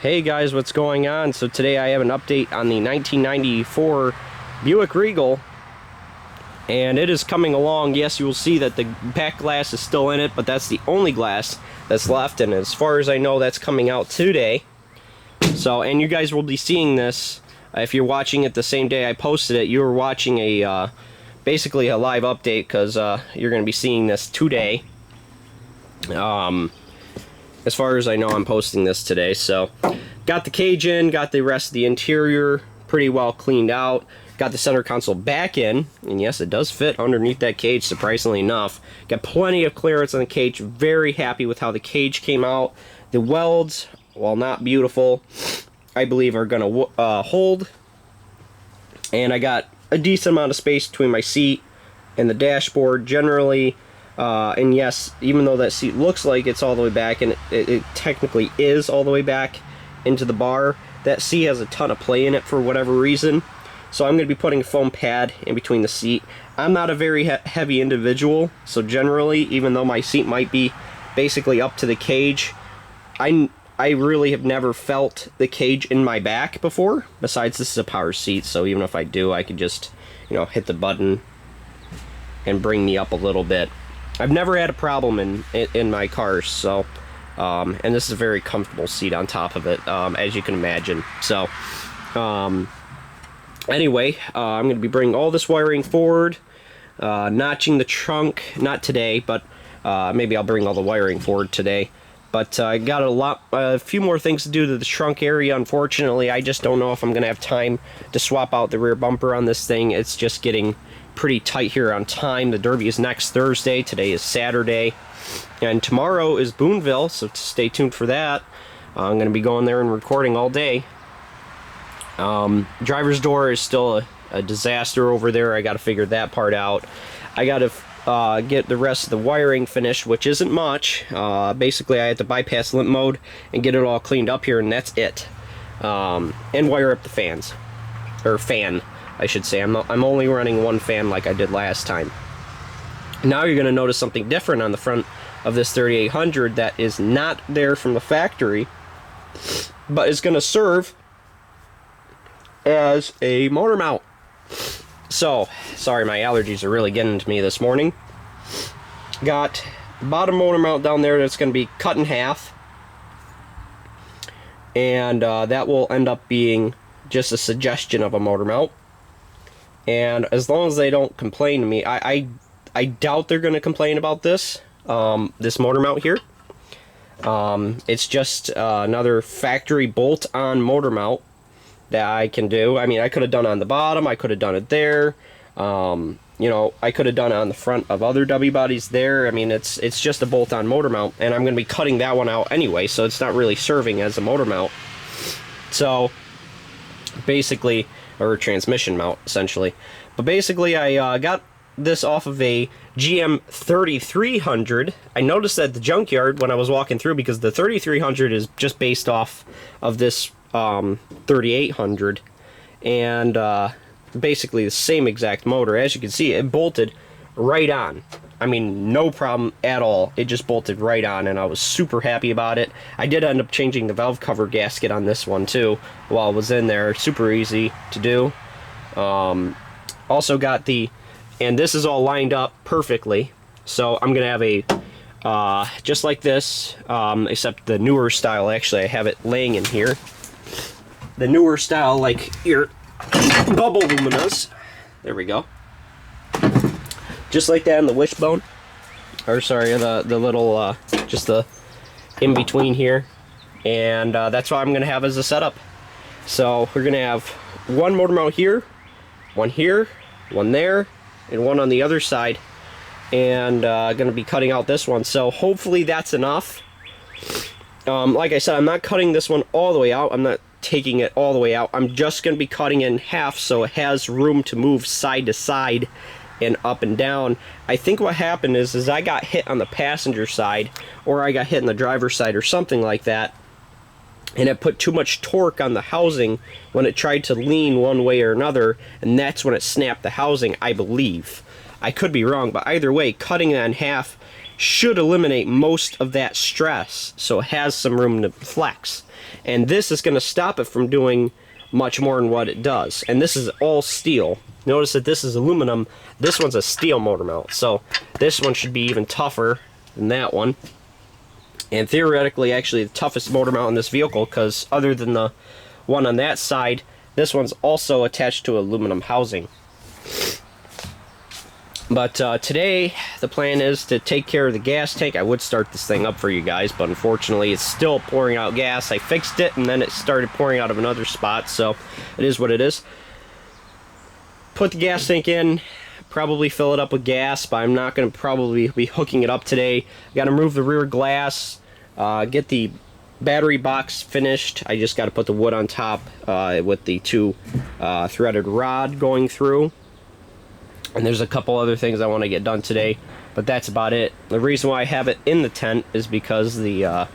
Hey guys, what's going on? So today I have an update on the 1994 Buick Regal, and it is coming along. Yes, you will see that the back glass is still in it, but that's the only glass that's left, and as far as I know, that's coming out today. So, and you guys will be seeing this if you're watching it the same day I posted it. You're watching a basically a live update, because you're going to be seeing this today. As far as I know, I'm posting this today. So, got the cage in, got the rest of the interior pretty well cleaned out, got the center console back in, and yes, it does fit underneath that cage, surprisingly enough. Got plenty of clearance on the cage, very happy with how the cage came out. The welds, while not beautiful, I believe are going to hold. And I got a decent amount of space between my seat and the dashboard generally. And yes, even though that seat looks like it's all the way back, and it technically is all the way back into the bar, that seat has a ton of play in it for whatever reason. So I'm going to be putting a foam pad in between the seat. I'm not a very heavy individual, so generally, even though my seat might be basically up to the cage, I really have never felt the cage in my back before. Besides, this is a power seat, so even if I do, I could just, hit the button and bring me up a little bit. I've never had a problem in my cars, so, and this is a very comfortable seat on top of it, as you can imagine. So, anyway, I'm going to be bringing all this wiring forward, notching the trunk, not today, but maybe I'll bring all the wiring forward today. But I got a few more things to do to the trunk area. Unfortunately, I just don't know if I'm going to have time to swap out the rear bumper on this thing. It's just getting pretty tight here on time. The Derby is next Thursday. Today is Saturday. And tomorrow is Boonville, so stay tuned for that. I'm going to be going there and recording all day. Driver's door is still a disaster over there. I got to figure that part out. I got to get the rest of the wiring finished, which isn't much. Basically, I had to bypass limp mode and get it all cleaned up here, and that's it. And wire up the fans. Or fan, I should say. I'm only running one fan like I did last time. Now you're going to notice something different on the front of this 3800 that is not there from the factory, but is going to serve as a motor mount. So, sorry, my allergies are really getting to me this morning. Got bottom motor mount down there that's going to be cut in half, and that will end up being just a suggestion of a motor mount. And as long as they don't complain to me, I doubt they're going to complain about this this motor mount here. It's just another factory bolt-on motor mount that I can do. I mean, I could have done on the bottom, I could have done it there. I could have done it on the front of other W bodies there. I mean, it's just a bolt-on motor mount, and I'm going to be cutting that one out anyway, so it's not really serving as a motor mount. So basically, or a transmission mount essentially. But basically, I got this off of a GM 3300. I noticed at the junkyard when I was walking through, because the 3300 is just based off of this 3800, and basically the same exact motor. As you can see, it bolted right on. I mean, no problem at all. It just bolted right on, and I was super happy about it. I did end up changing the valve cover gasket on this one too while I was in there. Super easy to do. Also got and this is all lined up perfectly. So I'm gonna have a just like this, except the newer style. Actually, I have it laying in here. The newer style, like your bubble luminas. There we go. Just like that in the wishbone. Or sorry, the little, just the in-between here. And that's what I'm going to have as a setup. So we're going to have one motor mount here, one there, and one on the other side. And going to be cutting out this one. So hopefully that's enough. Like I said, I'm not cutting this one all the way out. I'm not taking it all the way out. I'm just going to be cutting it in half so it has room to move side to side and up and down. I think what happened is I got hit on the passenger side, or I got hit on the driver's side or something like that, and it put too much torque on the housing when it tried to lean one way or another, and that's when it snapped the housing, I believe. I could be wrong, but either way, cutting it in half should eliminate most of that stress, so it has some room to flex. And this is going to stop it from doing much more than what it does. And this is all steel. Notice that this is aluminum. This one's a steel motor mount, so this one should be even tougher than that one. And theoretically, actually, the toughest motor mount in this vehicle, because other than the one on that side, this one's also attached to aluminum housing. But today, the plan is to take care of the gas tank. I would start this thing up for you guys, but unfortunately, it's still pouring out gas. I fixed it, and then it started pouring out of another spot, so it is what it is. Put the gas tank in, probably fill it up with gas, but I'm not going to probably be hooking it up today. Got to remove the rear glass, get the battery box finished. I just got to put the wood on top with the two threaded rod going through. And there's a couple other things I want to get done today, but that's about it. The reason why I have it in the tent is because the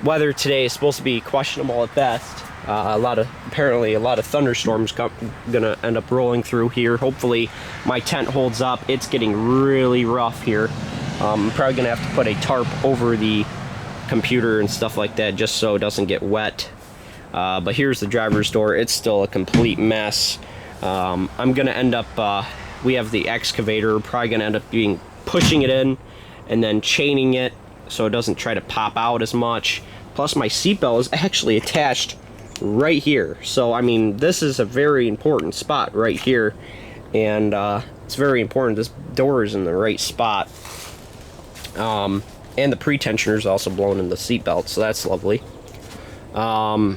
weather today is supposed to be questionable at best. Apparently a lot of thunderstorms gonna end up rolling through here. Hopefully my tent holds up. It's getting really rough here. I'm probably gonna have to put a tarp over the computer and stuff like that just so it doesn't get wet. But here's the driver's door. It's still a complete mess. I'm gonna end up we have the excavator. We're probably gonna end up pushing it in and then chaining it so it doesn't try to pop out as much. Plus my seatbelt is actually attached right here, so I mean this is a very important spot right here, and it's very important this door is in the right spot. And the pretensioner is also blown in the seatbelt, so that's lovely. But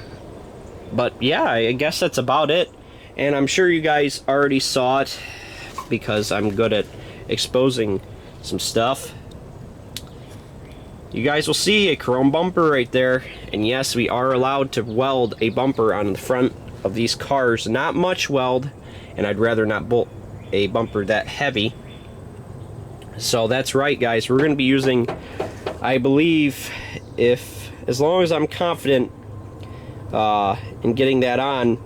yeah, I guess that's about it. And I'm sure you guys already saw it because I'm good at exposing some stuff. You guys will see a chrome bumper right there. And yes, we are allowed to weld a bumper on the front of these cars. Not much weld, and I'd rather not bolt a bumper that heavy. So that's right, guys. We're going to be using, I believe, as long as I'm confident in getting that on,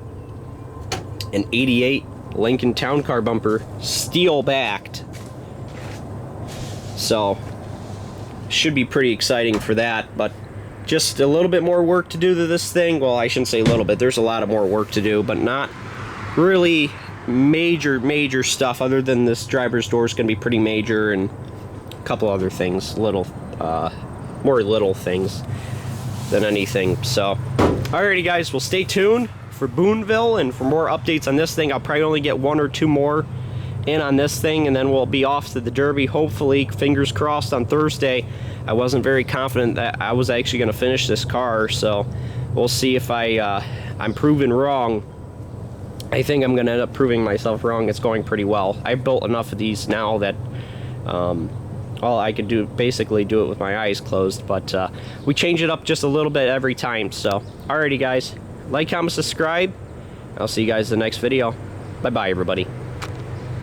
an 88 Lincoln Town Car bumper, steel backed. So should be pretty exciting for that, but just a little bit more work to do to this thing. Well, I shouldn't say a little bit, there's a lot of more work to do, but not really major stuff. Other than this driver's door is going to be pretty major, and a couple other things, more little things than anything. So alrighty guys, well, stay tuned for Boonville, and for more updates on this thing. I'll probably only get one or two more in on this thing, and then we'll be off to the Derby, hopefully, fingers crossed, on Thursday. I wasn't very confident that I was actually going to finish this car, so we'll see if I'm proven wrong. I think I'm going to end up proving myself wrong. It's going pretty well. I've built enough of these now that well, I could basically do it with my eyes closed, but we change it up just a little bit every time. So alrighty guys, like, comment, subscribe. I'll see you guys in the next video. Bye bye everybody.